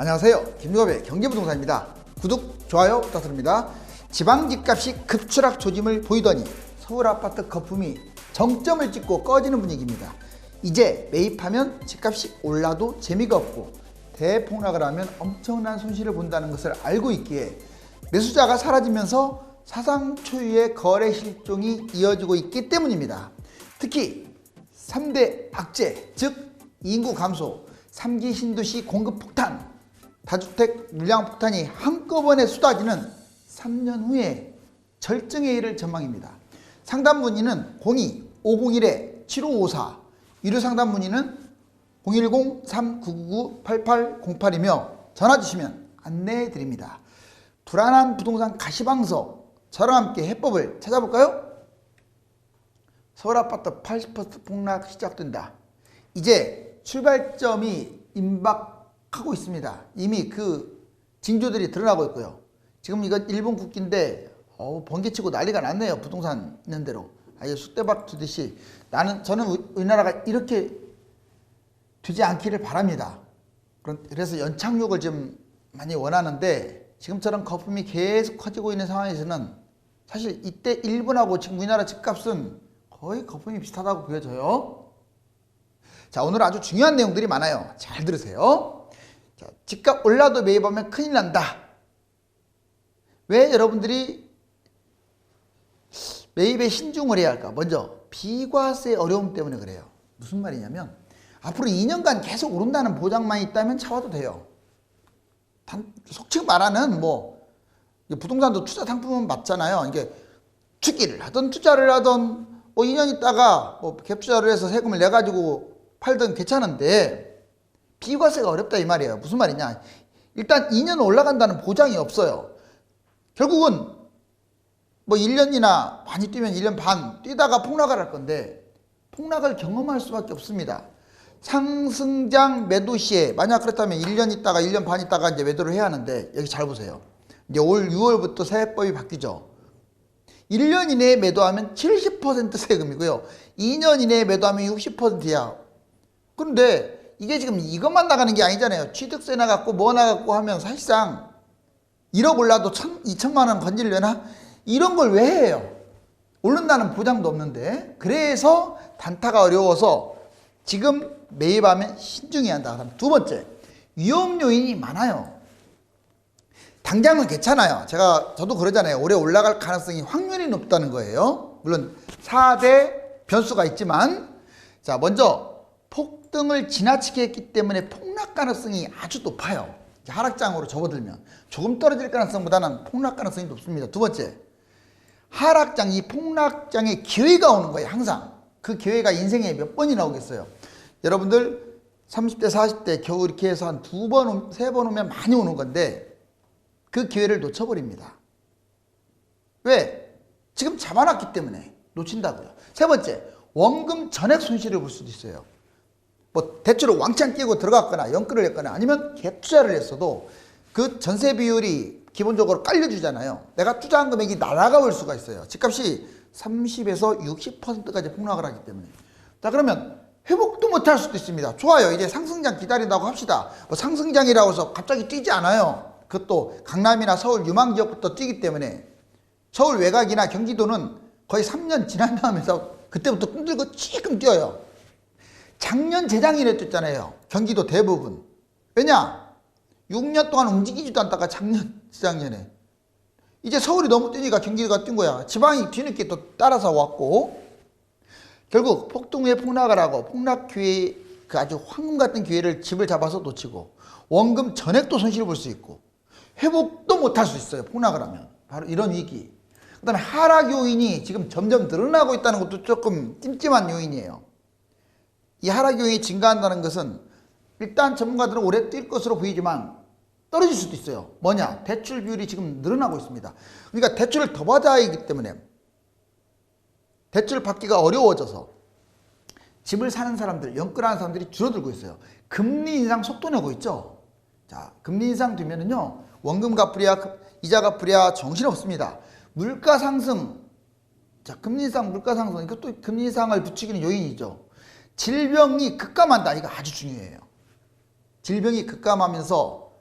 안녕하세요. 김유갑의 경제부동산입니다. 구독, 좋아요 부탁드립니다. 지방 집값이 급추락 조짐을 보이더니 서울 아파트 거품이 정점을 찍고 꺼지는 분위기입니다. 이제 매입하면 집값이 올라도 재미가 없고 대폭락을 하면 엄청난 손실을 본다는 것을 알고 있기에 매수자가 사라지면서 사상 초유의 거래 실종이 이어지고 있기 때문입니다. 특히 3대 악재, 즉 인구 감소, 3기 신도시 공급 폭탄, 다주택 물량 폭탄이 한꺼번에 쏟아지는 3년 후에 절정에 이를 전망입니다. 상담 문의는 02-501-7554, 유료 상담 문의는 010-3999-8808이며 전화 주시면 안내해 드립니다. 불안한 부동산 가시방석, 저랑 함께 해법을 찾아볼까요? 서울 아파트 80% 폭락 시작된다. 이제 출발점이 임박하고 있습니다. 이미 그 징조들이 드러나고 있고요. 지금 이건 일본 국기인데 번개치고 난리가 났네요. 부동산 있는 대로. 아예 쑥대밭 두듯이. 저는 우리나라가 이렇게 되지 않기를 바랍니다. 그래서 연착륙을 좀 많이 원하는데 지금처럼 거품이 계속 커지고 있는 상황에서는 사실 이때 일본하고 지금 우리나라 집값은 거의 거품이 비슷하다고 보여져요. 자, 오늘 아주 중요한 내용들이 많아요. 잘 들으세요. 자, 집값 올라도 매입하면 큰일 난다. 왜 여러분들이 매입에 신중을 해야 할까? 먼저 비과세 어려움 때문에 그래요. 무슨 말이냐면 앞으로 2년간 계속 오른다는 보장만 있다면 참아도 돼요. 속칭 말하는 부동산도 투자 상품은 맞잖아요. 이게 투기를 하든 투자를 하든 2년 있다가 갭 투자를 해서 세금을 내 가지고 팔든 괜찮은데 비과세가 어렵다 이 말이에요. 무슨 말이냐? 일단 2년 올라간다는 보장이 없어요. 결국은 1년이나 많이 뛰면 1년 반 뛰다가 폭락을 할 건데 폭락을 경험할 수밖에 없습니다. 상승장 매도 시에 만약 그렇다면 1년 있다가 1년 반 있다가 이제 매도를 해야 하는데 여기 잘 보세요. 이제 올 6월부터 세법이 바뀌죠. 1년 이내에 매도하면 70% 세금이고요. 2년 이내에 매도하면 60%야. 그런데 이게 지금 이것만 나가는 게 아니잖아요. 취득세 나갔고 뭐 나갔고 하면 사실상 1억 올라도 2천만 원 건질려나? 이런 걸 왜 해요? 오른다는 보장도 없는데. 그래서 단타가 어려워서 지금 매입하면 신중해야 한다. 두 번째, 위험 요인이 많아요. 당장은 괜찮아요. 저도 그러잖아요. 올해 올라갈 가능성이 확률이 높다는 거예요. 물론 4대 변수가 있지만, 자, 먼저 폭등을 지나치게 했기 때문에 폭락 가능성이 아주 높아요. 하락장으로 접어들면 조금 떨어질 가능성보다는 폭락 가능성이 높습니다. 두 번째, 하락장, 이 폭락장에 기회가 오는 거예요. 항상 그 기회가 인생에 몇 번이나 오겠어요. 여러분들 30대 40대 겨우 이렇게 해서 한 2번, 3번 오면 많이 오는 건데 그 기회를 놓쳐버립니다. 왜? 지금 잡아놨기 때문에 놓친다고요. 세 번째, 원금 전액 손실을 볼 수도 있어요. 대출을 왕창 끼고 들어갔거나 연끌을 했거나 아니면 갭 투자를 했어도 그 전세 비율이 기본적으로 깔려주잖아요. 내가 투자한 금액이 날아가 볼 수가 있어요. 집값이 30에서 60%까지 폭락을 하기 때문에. 자, 그러면 회복도 못할 수도 있습니다. 좋아요. 이제 상승장 기다린다고 합시다. 상승장이라고 해서 갑자기 뛰지 않아요. 그것도 강남이나 서울 유망 지역부터 뛰기 때문에 서울 외곽이나 경기도는 거의 3년 지난 다음에서 그때부터 꿈들고 찌끔 뛰어요. 작년 재작년에 뛰었잖아요. 경기도 대부분. 왜냐? 6년 동안 움직이지도 않다가 작년 재작년에 이제 서울이 너무 뛰니까 경기도가 뛴 거야. 지방이 뒤늦게 또 따라서 왔고 결국 폭등 후에 폭락을 하고 폭락 기회, 그 아주 황금 같은 기회를 집을 잡아서 놓치고 원금 전액도 손실을 볼 수 있고 회복도 못할 수 있어요. 폭락을 하면. 바로 이런 위기. 그 다음에 하락 요인이 지금 점점 늘어나고 있다는 것도 조금 찜찜한 요인이에요. 이 하락 요인이 증가한다는 것은 일단 전문가들은 오래 뛸 것으로 보이지만 떨어질 수도 있어요. 뭐냐? 대출 비율이 지금 늘어나고 있습니다. 그러니까 대출을 더 받아야 하기 때문에 대출 받기가 어려워져서 집을 사는 사람들, 연끌하는 사람들이 줄어들고 있어요. 금리 인상 속도 내고 있죠. 자, 금리 인상 되면은요, 원금 갚으랴, 이자 갚으랴 정신없습니다. 물가 상승, 자, 금리 인상, 물가 상승, 이것도 금리 인상을 부추기는 요인이죠. 질병이 급감한다. 이거 아주 중요해요. 질병이 급감하면서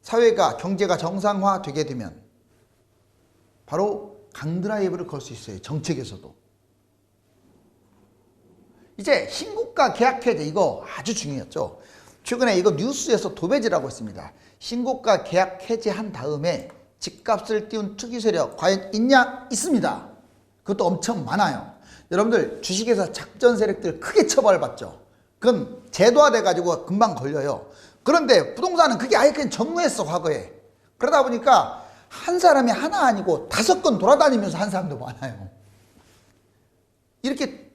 사회가 경제가 정상화되게 되면 바로 강드라이브를 걸 수 있어요. 정책에서도. 이제 신고가 계약 해제, 이거 아주 중요했죠. 최근에 이거 뉴스에서 도배지라고 했습니다. 신고가 계약 해제한 다음에 집값을 띄운 투기 세력 과연 있냐? 있습니다. 그것도 엄청 많아요. 여러분들 주식에서 작전 세력들 크게 처벌받죠. 그건 제도화돼 가지고 금방 걸려요. 그런데 부동산은 그게 아예 그냥 전무했어, 과거에. 그러다 보니까 한 사람이 하나 아니고 5건 돌아다니면서 한 사람도 많아요. 이렇게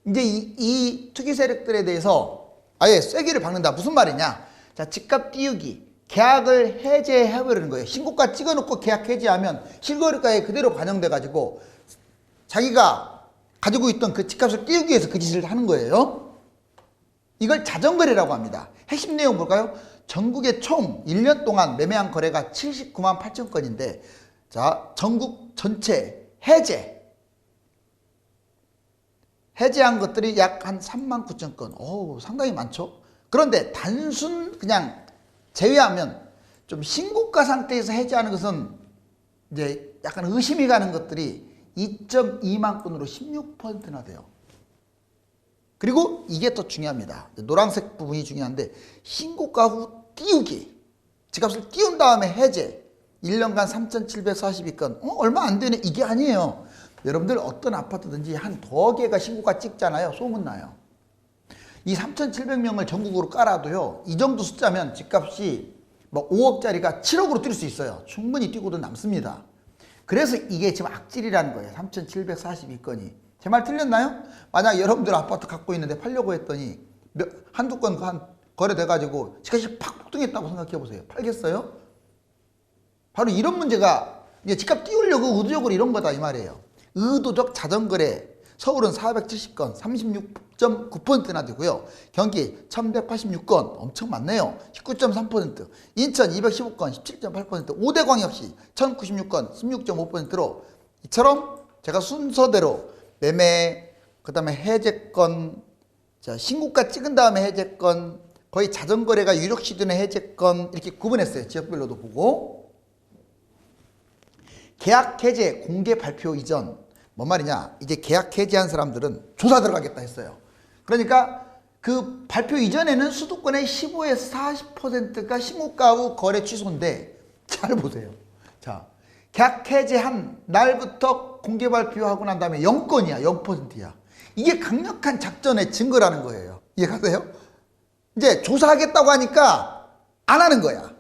이제 이 투기 세력들에 대해서 아예 쐐기를 박는다. 무슨 말이냐? 자, 집값 띄우기, 계약을 해제해버리는 거예요. 신고가 찍어놓고 계약 해제하면 실거래가에 그대로 반영돼 가지고 자기가 가지고 있던 그 집값을 띄우기 위해서 그 짓을 하는 거예요. 이걸 자전거래라고 합니다. 핵심 내용 볼까요? 전국에 총 1년 동안 매매한 거래가 79만 8천 건인데, 자, 전국 전체 해제한 것들이 약 한 3만 9천 건. 오, 상당히 많죠. 그런데 단순 그냥 제외하면 좀 신고가 상태에서 해제하는 것은 이제 약간 의심이 가는 것들이 2.2만 건으로 16%나 돼요. 그리고 이게 더 중요합니다. 노란색 부분이 중요한데, 신고가 후 띄우기, 집값을 띄운 다음에 해제, 1년간 3,742건. 얼마 안 되네. 이게 아니에요. 여러분들 어떤 아파트든지 한 더 개가 신고가 찍잖아요. 소문나요. 이 3,700명을 전국으로 깔아도요, 이 정도 숫자면 집값이 뭐 5억짜리가 7억으로 뛸 수 있어요. 충분히 뛰고도 남습니다. 그래서 이게 지금 악질이라는 거예요. 3,742건이. 제 말 틀렸나요? 만약 여러분들 아파트 갖고 있는데 팔려고 했더니 한두 건 거래돼가지고 집값이 팍 폭등했다고 생각해 보세요. 팔겠어요? 바로 이런 문제가 이제 집값 띄우려고 의도적으로 이런 거다 이 말이에요. 의도적 자전거래. 서울은 470건, 36.9%나 되고요. 경기 1186건, 엄청 많네요. 19.3%. 인천 215건, 17.8%. 5대 광역시 1096건, 16.5%로 이처럼 제가 순서대로 매매, 그 다음에 해제건, 자, 신고가 찍은 다음에 해제건, 거의 자전거래가 유력 시즌의 해제건 이렇게 구분했어요. 지역별로도 보고. 계약 해제 공개 발표 이전. 뭔 말이냐? 이제 계약 해제한 사람들은 조사 들어가겠다 했어요. 그러니까 그 발표 이전에는 수도권의 15에서 40%가 신고가 후 거래 취소인데, 잘 보세요. 자, 계약 해제한 날부터 공개 발표하고 난 다음에 0건이야. 0%야. 이게 강력한 작전의 증거라는 거예요. 이해가세요? 이제 조사하겠다고 하니까 안 하는 거야.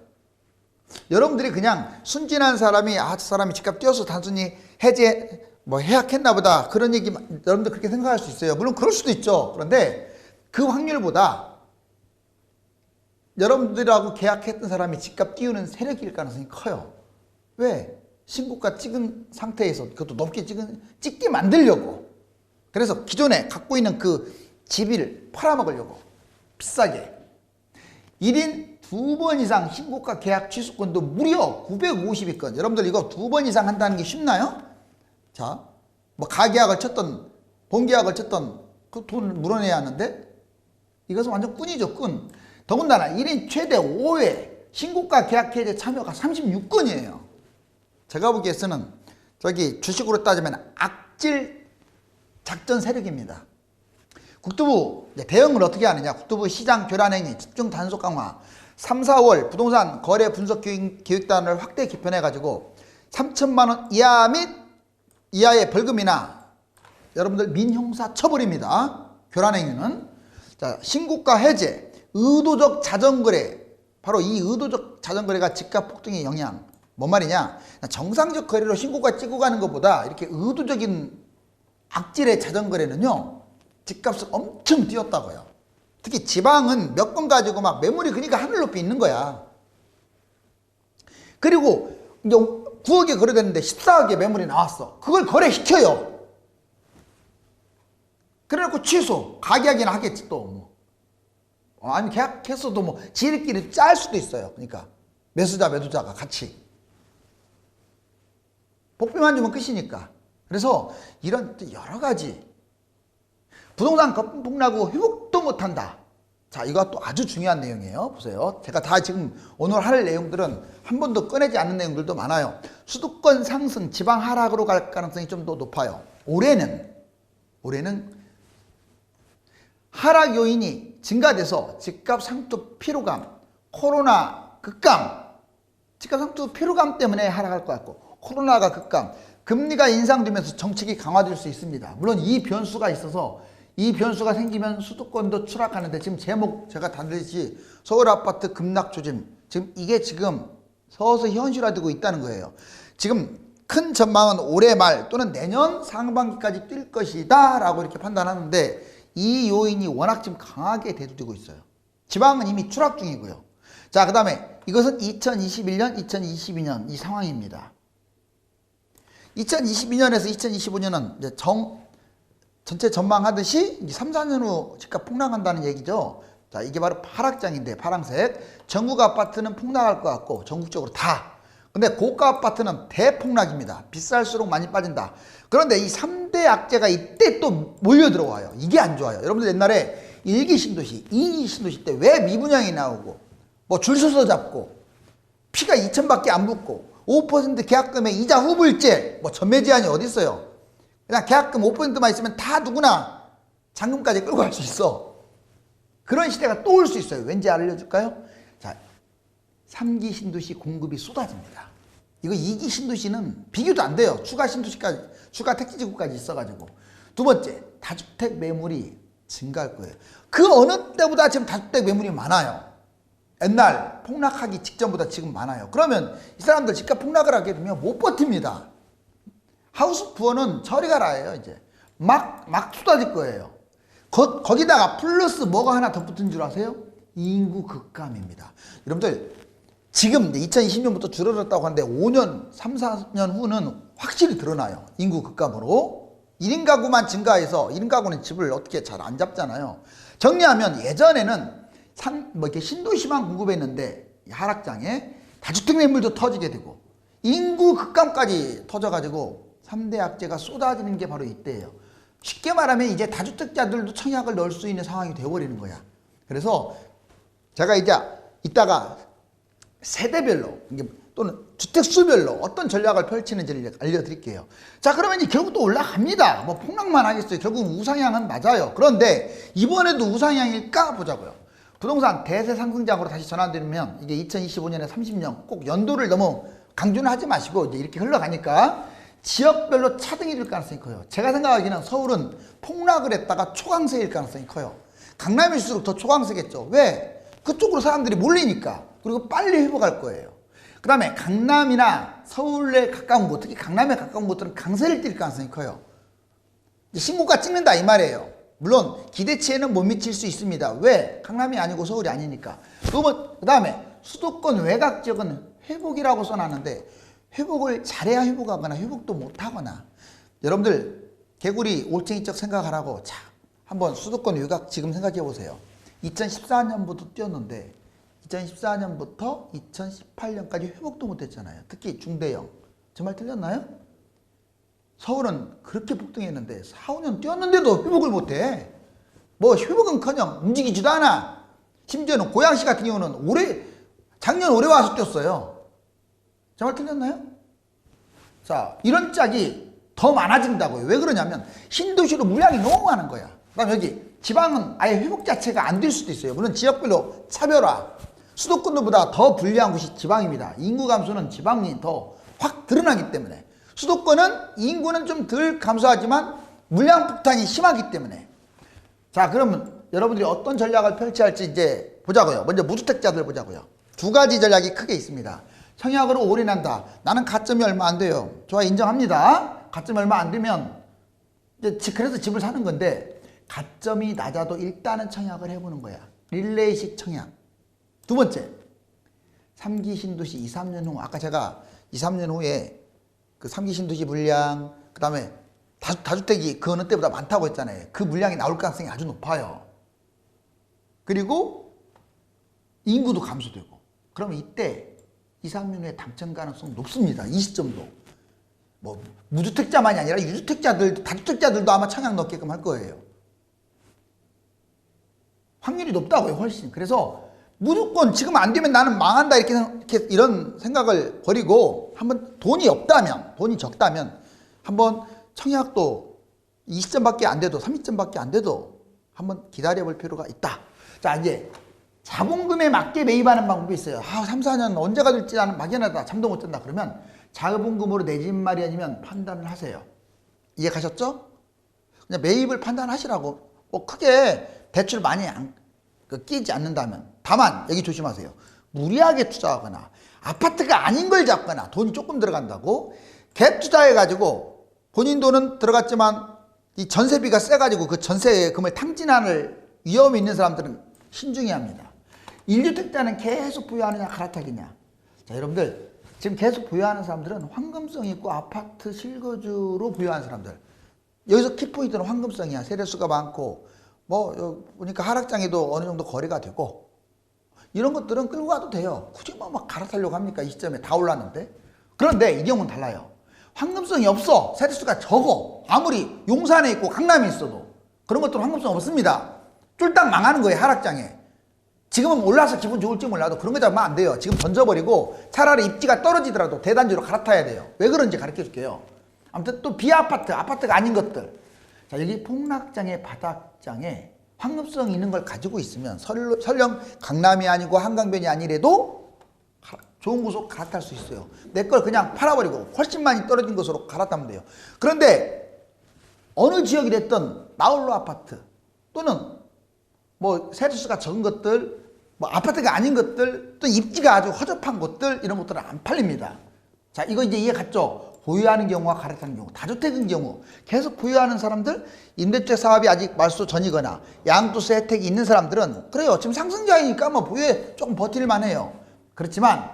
여러분들이 그냥 순진한 사람이 저 사람이 집값 뛰어서 단순히 해제 해약했나 보다, 그런 얘기 여러분들 그렇게 생각할 수 있어요. 물론 그럴 수도 있죠. 그런데 그 확률보다 여러분들하고 계약했던 사람이 집값 띄우는 세력일 가능성이 커요. 왜? 신고가 찍은 상태에서 그것도 높게 찍게 만들려고. 그래서 기존에 갖고 있는 그 집을 팔아먹으려고 비싸게. 1인 2번 이상 신고가 계약 취소건도 무려 952건. 여러분들 이거 2번 이상 한다는 게 쉽나요? 자, 뭐 가계약을 쳤던 본계약을 쳤던 그 돈을 물어내야 하는데, 이것은 완전 꾼이죠, 꾼. 더군다나 1인 최대 5회 신고가 계약 해제 참여가 36건이에요. 제가 보기에서는 저기 주식으로 따지면 악질 작전 세력입니다. 국토부 대응을 어떻게 하느냐? 국토부 시장 교란행위 집중 단속 강화, 3, 4월 부동산 거래 분석 기획단을 확대 개편해가지고 3천만 원 이하 및 이하의 벌금이나 여러분들 민형사 처벌입니다. 교란행위는. 자, 신고가 해제, 의도적 자전거래. 바로 이 의도적 자전거래가 집값 폭등의 영향. 뭔 말이냐? 정상적 거래로 신고가 찍고 가는 것보다 이렇게 의도적인 악질의 자전거래는요, 집값을 엄청 뛰었다고요. 특히 지방은 몇 건 가지고 막 매물이 그러니까 하늘 높이 있는 거야. 그리고 이제 9억에 거래됐는데 14억에 매물이 나왔어. 그걸 거래시켜요. 그래놓고 취소, 가계약이나 하겠지 또 뭐. 아니 계약했어도 뭐 지들끼리 짤 수도 있어요. 그러니까 매수자 매도자가 같이 복비만 주면 끝이니까. 그래서 이런 여러 가지 부동산 거품 폭락하고 회복도 못한다. 자, 이거 또 아주 중요한 내용이에요. 보세요. 제가 다 지금 오늘 할 내용들은 한 번도 꺼내지 않는 내용들도 많아요. 수도권 상승, 지방 하락으로 갈 가능성이 좀 더 높아요. 올해는 하락 요인이 증가돼서 집값 상투 피로감, 코로나 급감, 집값 상투 피로감 때문에 하락할 것 같고, 코로나가 급감, 금리가 인상되면서 정책이 강화될 수 있습니다. 물론 이 변수가 있어서 이 변수가 생기면 수도권도 추락하는데, 지금 제목 제가 단듯이 서울 아파트 급락 조짐, 지금 이게 지금 서서히 현실화되고 있다는 거예요. 지금 큰 전망은 올해 말 또는 내년 상반기까지 뛸 것이다 라고 이렇게 판단하는데, 이 요인이 워낙 지금 강하게 대두되고 있어요. 지방은 이미 추락 중이고요. 자, 그 다음에 이것은 2021년, 2022년 이 상황입니다. 2022년에서 2025년은 이제 전체 전망하듯이 3, 4년 후 집값 폭락한다는 얘기죠. 자, 이게 바로 하락장인데, 파란색. 전국 아파트는 폭락할 것 같고, 전국적으로 다. 근데 고가 아파트는 대폭락입니다. 비쌀수록 많이 빠진다. 그런데 이 3대 악재가 이때 또 몰려 들어와요. 이게 안 좋아요. 여러분들 옛날에 1기 신도시, 2기 신도시 때 왜 미분양이 나오고, 뭐 줄 서서 잡고, 피가 2천밖에 안 붙고, 5% 계약금에 이자 후불제, 뭐 전매 제한이 어디 있어요? 그냥 계약금 5%만 있으면 다 누구나 잔금까지 끌고 갈 수 있어. 그런 시대가 또 올 수 있어요. 왠지 알려줄까요? 자, 3기 신도시 공급이 쏟아집니다. 이거 2기 신도시는 비교도 안 돼요. 추가 신도시까지, 추가 택지지구까지 있어가지고. 두 번째, 다주택 매물이 증가할 거예요. 그 어느 때보다 지금 다주택 매물이 많아요. 옛날 폭락하기 직전보다 지금 많아요. 그러면 이 사람들 집값 폭락을 하게 되면 못 버팁니다. 하우스 푸어는 저리 가라예요. 이제 막 쏟아질 거예요. 거기다가 플러스 뭐가 하나 더 붙은 줄 아세요? 인구 급감입니다. 여러분들 지금 2020년부터 줄어들었다고 하는데 5년, 3, 4년 후는 확실히 드러나요. 인구 급감으로. 1인 가구만 증가해서 1인 가구는 집을 어떻게 잘 안 잡잖아요. 정리하면 예전에는 이렇게 신도시만 공급했는데 하락장에 다주택 매물도 터지게 되고 인구 급감까지 터져가지고 3대 악재가 쏟아지는 게 바로 이때예요. 쉽게 말하면 이제 다주택자들도 청약을 넣을 수 있는 상황이 되어버리는 거야. 그래서 제가 이제 이따가 세대별로 또는 주택수별로 어떤 전략을 펼치는지를 알려드릴게요. 자, 그러면 이제 결국 또 올라갑니다. 뭐 폭락만 하겠어요. 결국 우상향은 맞아요. 그런데 이번에도 우상향일까 보자고요. 부동산 대세 상승장으로 다시 전환되면 이게 2025년에 30년 꼭 연도를 너무 강조는 하지 마시고 이제 이렇게 흘러가니까 지역별로 차등이 될 가능성이 커요. 제가 생각하기에는 서울은 폭락을 했다가 초강세일 가능성이 커요. 강남일수록 더 초강세겠죠. 왜? 그쪽으로 사람들이 몰리니까. 그리고 빨리 회복할 거예요. 그 다음에 강남이나 서울에 가까운 곳, 특히 강남에 가까운 곳들은 강세를 띨 가능성이 커요. 신고가 찍는다 이 말이에요. 물론 기대치에는 못 미칠 수 있습니다. 왜? 강남이 아니고 서울이 아니니까. 그 다음에 수도권 외곽 지역은 회복이라고 써놨는데 회복을 잘해야 회복하거나 회복도 못하거나. 여러분들 개구리 올챙이적 생각하라고 자 한번 수도권 외곽 지금 생각해 보세요. 2014년부터 뛰었는데 2014년부터 2018년까지 회복도 못했잖아요. 특히 중대형. 제 말 틀렸나요? 서울은 그렇게 폭등했는데 4, 5년 뛰었는데도 회복을 못해. 뭐 회복은커녕 움직이지도 않아. 심지어는 고양시 같은 경우는 작년 올해 와서 뛰었어요. 제 말 틀렸나요? 자, 이런 짝이 더 많아진다고요. 왜 그러냐면 신도시로 물량이 너무 많은 거야. 그 다음에 여기 지방은 아예 회복 자체가 안 될 수도 있어요. 물론 지역별로 차별화. 수도권보다 더 불리한 곳이 지방입니다. 인구 감소는 지방이 더 확 드러나기 때문에. 수도권은 인구는 좀 덜 감소하지만 물량 폭탄이 심하기 때문에. 자, 그러면 여러분들이 어떤 전략을 펼쳐야 할지 이제 보자고요. 먼저 무주택자들 보자고요. 두 가지 전략이 크게 있습니다. 청약으로 올인한다. 나는 가점이 얼마 안 돼요. 좋아, 인정합니다. 가점이 얼마 안 되면 이제 그래서 집을 사는 건데 가점이 낮아도 일단은 청약을 해보는 거야. 릴레이식 청약. 두 번째, 3기 신도시 2, 3년 후. 아까 제가 2, 3년 후에 그 3기 신도시 물량, 그 다음에 다주택이 그 어느 때보다 많다고 했잖아요. 그 물량이 나올 가능성이 아주 높아요. 그리고 인구도 감소되고. 그러면 이때 2, 3년 후에 당첨 가능성 높습니다. 이 시점도. 뭐 무주택자만이 아니라 유주택자들, 다주택자들도 아마 청약 넣게끔 할 거예요. 확률이 높다고요, 훨씬. 그래서 무조건 지금 안 되면 나는 망한다 이렇게 이런 생각을 버리고 한번 돈이 없다면, 돈이 적다면 한번 청약도 20점밖에 안 돼도 30점밖에 안 돼도 한번 기다려 볼 필요가 있다. 자, 이제 자본금에 맞게 매입하는 방법이 있어요. 3, 4년 언제가 될지 나는 막연하다. 잠도 못 잔다. 그러면 자본금으로 내 집 마련이면 판단을 하세요. 이해 가셨죠? 그냥 매입을 판단하시라고. 뭐 크게 대출 많이 끼지 않는다면. 다만 여기 조심하세요. 무리하게 투자하거나 아파트가 아닌 걸 잡거나 돈이 조금 들어간다고 갭 투자해가지고 본인 돈은 들어갔지만 이 전세비가 세가지고 그 전세금을 탕진할 위험이 있는 사람들은 신중해야 합니다. 1주택자는 계속 부여하느냐 갈아타기냐. 자, 여러분들 지금 계속 부여하는 사람들은 황금성 있고 아파트 실거주로 부여하는 사람들. 여기서 키포인트는 황금성이야. 세대수가 많고 뭐 보니까 하락장에도 어느 정도 거래가 되고 이런 것들은 끌고 가도 돼요. 굳이 막 갈아타려고 합니까? 이 시점에 다 올랐는데. 그런데 이 경우는 달라요. 황금성이 없어. 세대수가 적어. 아무리 용산에 있고 강남에 있어도 그런 것들은 황금성 없습니다. 쫄딱 망하는 거예요, 하락장에. 지금은 올라서 기분 좋을지 몰라도 그런 거 잡으면 안 돼요. 지금 던져버리고 차라리 입지가 떨어지더라도 대단지로 갈아타야 돼요. 왜 그런지 가르쳐 줄게요. 아무튼 또 비아파트, 아파트가 아닌 것들. 자, 여기 폭락장의 바닥장에 황금성이 있는 걸 가지고 있으면 설령 강남이 아니고 한강변이 아니래도 좋은 곳으로 갈아탈 수 있어요. 내 걸 그냥 팔아버리고 훨씬 많이 떨어진 곳으로 갈아타면 돼요. 그런데 어느 지역이 됐든 나홀로 아파트 또는 뭐 세대수가 적은 것들, 뭐 아파트가 아닌 것들, 또 입지가 아주 허접한 곳들 이런 것들은 안 팔립니다. 자, 이거 이제 이해 갔죠? 보유하는 경우와 갈아타는 경우, 다주택인 경우 계속 보유하는 사람들, 임대주택 사업이 아직 말소 전이거나 양도세 혜택이 있는 사람들은 그래요. 지금 상승장이니까 뭐 보유에 조금 버틸만 해요. 그렇지만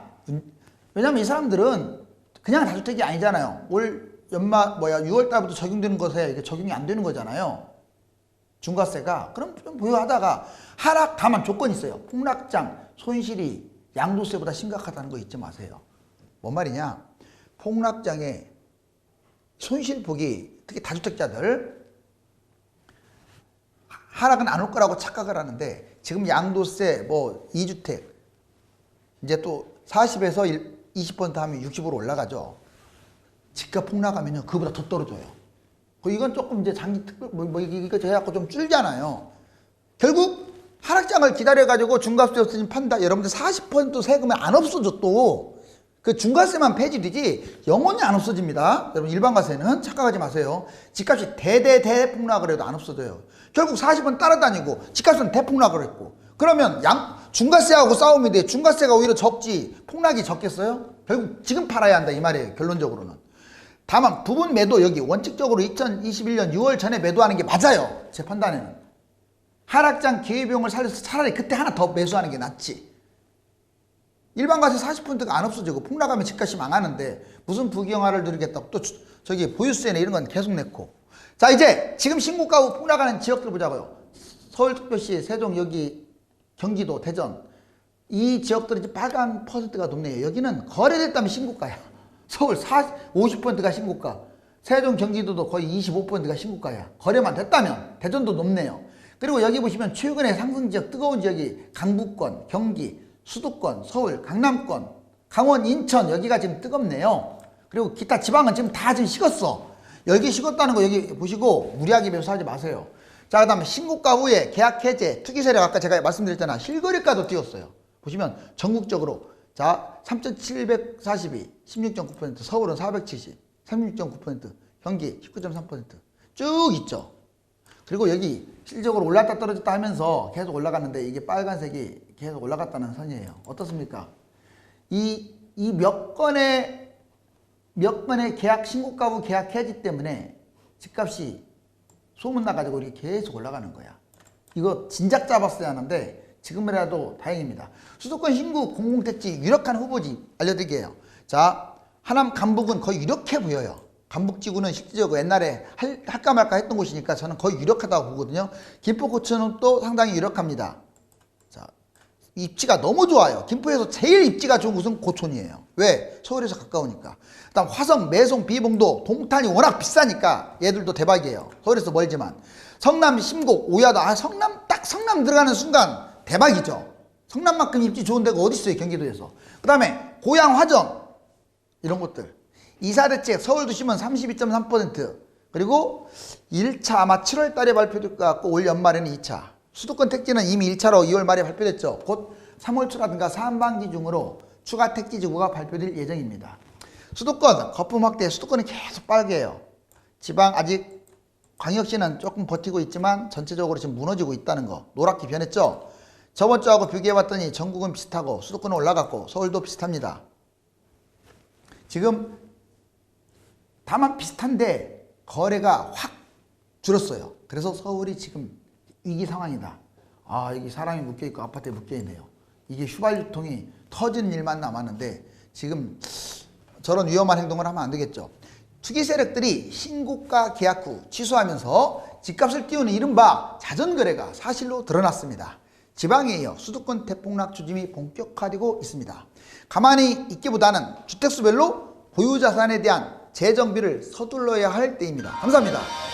왜냐면 이 사람들은 그냥 다주택이 아니잖아요. 올 6월 달부터 적용되는 것에 이게 적용이 안 되는 거잖아요. 중과세가. 그럼 좀 보유하다가 하락, 다만 조건이 있어요. 폭락장 손실이 양도세보다 심각하다는 거 잊지 마세요. 뭔 말이냐? 폭락장에 손실폭이 특히 다주택자들 하락은 안 올 거라고 착각을 하는데 지금 양도세 뭐 2주택 이제 또 40에서 20% 하면 60으로 올라가죠. 집값 폭락하면요 그보다 더 떨어져요. 이건 조금 이제 장기 특별 이거 해갖고 좀 줄잖아요. 결국 하락장을 기다려가지고 중과세 없으면 판다. 여러분들 40% 세금이 안 없어져 또. 그 중과세만 폐지되지 영원히 안 없어집니다. 여러분 일반과세는 착각하지 마세요. 집값이 대폭락을 해도 안 없어져요. 결국 40은 따라다니고 집값은 대폭락을 했고 그러면 중과세하고 싸우면 돼. 중과세가 오히려 적지 폭락이 적겠어요? 결국 지금 팔아야 한다 이 말이에요. 결론적으로는. 다만 부분 매도 여기 원칙적으로 2021년 6월 전에 매도하는 게 맞아요. 제 판단에는. 하락장 기회비용을 살려서 차라리 그때 하나 더 매수하는 게 낫지. 일반과세 40%가 안 없어지고 폭락하면 집값이 망하는데 무슨 부경화를 누리겠다고 또 저기 보유세나 이런 건 계속 냈고. 자, 이제 지금 신고가 후 폭락하는 지역들 보자고요. 서울특별시, 세종, 여기 경기도, 대전 이 지역들은 이제 빨간 퍼센트가 높네요. 여기는 거래됐다면 신고가야. 서울 50%가 신고가, 세종 경기도도 거의 25%가 신고가야. 거래만 됐다면. 대전도 높네요. 그리고 여기 보시면 최근에 상승지역 뜨거운 지역이 강북권, 경기, 수도권, 서울, 강남권, 강원, 인천 여기가 지금 뜨겁네요. 그리고 기타 지방은 지금 다 지금 식었어. 여기 식었다는 거 여기 보시고 무리하게 매수하지 마세요. 자, 그 다음에 신고가 후에 계약 해제, 투기 세력 아까 제가 말씀드렸잖아. 실거래가도 뛰었어요. 보시면 전국적으로 자 3,742, 16.9%, 서울은 470, 36.9%, 경기 19.3% 쭉 있죠. 그리고 여기 실적으로 올랐다 떨어졌다 하면서 계속 올라갔는데 이게 빨간색이 계속 올라갔다는 선이에요. 어떻습니까? 이 몇 건의 계약 신고가 후 계약 해지 때문에 집값이 소문 나가지고 이렇게 계속 올라가는 거야. 이거 진작 잡았어야 하는데 지금이라도 다행입니다. 수도권 신구 공공택지 유력한 후보지 알려드릴게요. 자, 하남 간북은 거의 유력해 보여요. 간북지구는 실질적으로 옛날에 할까 말까 했던 곳이니까 저는 거의 유력하다고 보거든요. 김포 고천은 또 상당히 유력합니다. 자, 입지가 너무 좋아요. 김포에서 제일 입지가 좋은 곳은 고촌이에요. 왜? 서울에서 가까우니까. 그다음 화성, 매송, 비봉도, 동탄이 워낙 비싸니까 얘들도 대박이에요. 서울에서 멀지만. 성남, 심곡, 오야도 성남 딱 딱 성남 들어가는 순간 대박이죠. 성남만큼 입지 좋은 데가 어디 있어요, 경기도에서. 그 다음에 고양 화정 이런 곳들. 이사 대책 서울 도심은 32.3%. 그리고 1차 아마 7월 달에 발표될 것 같고 올 연말에는 2차. 수도권 택지는 이미 1차로 2월 말에 발표됐죠. 곧 3월 초라든가 상반기 중으로 추가 택지 지구가 발표될 예정입니다. 수도권 거품 확대, 수도권은 계속 빨개요. 지방 아직 광역시는 조금 버티고 있지만 전체적으로 지금 무너지고 있다는 거. 노랗게 변했죠. 저번 주하고 비교해봤더니 전국은 비슷하고 수도권은 올라갔고 서울도 비슷합니다. 지금 다만 비슷한데 거래가 확 줄었어요. 그래서 서울이 지금 위기 상황이다. 아, 여기 사람이 묶여있고 아파트에 묶여있네요. 이게 휘발유통이 터지는 일만 남았는데 지금 저런 위험한 행동을 하면 안 되겠죠. 투기 세력들이 신고가 계약 후 취소하면서 집값을 띄우는 이른바 자전거래가 사실로 드러났습니다. 지방에 이어 수도권 대폭락 추진이 본격화되고 있습니다. 가만히 있기보다는 주택수별로 보유자산에 대한 재정비를 서둘러야 할 때입니다. 감사합니다.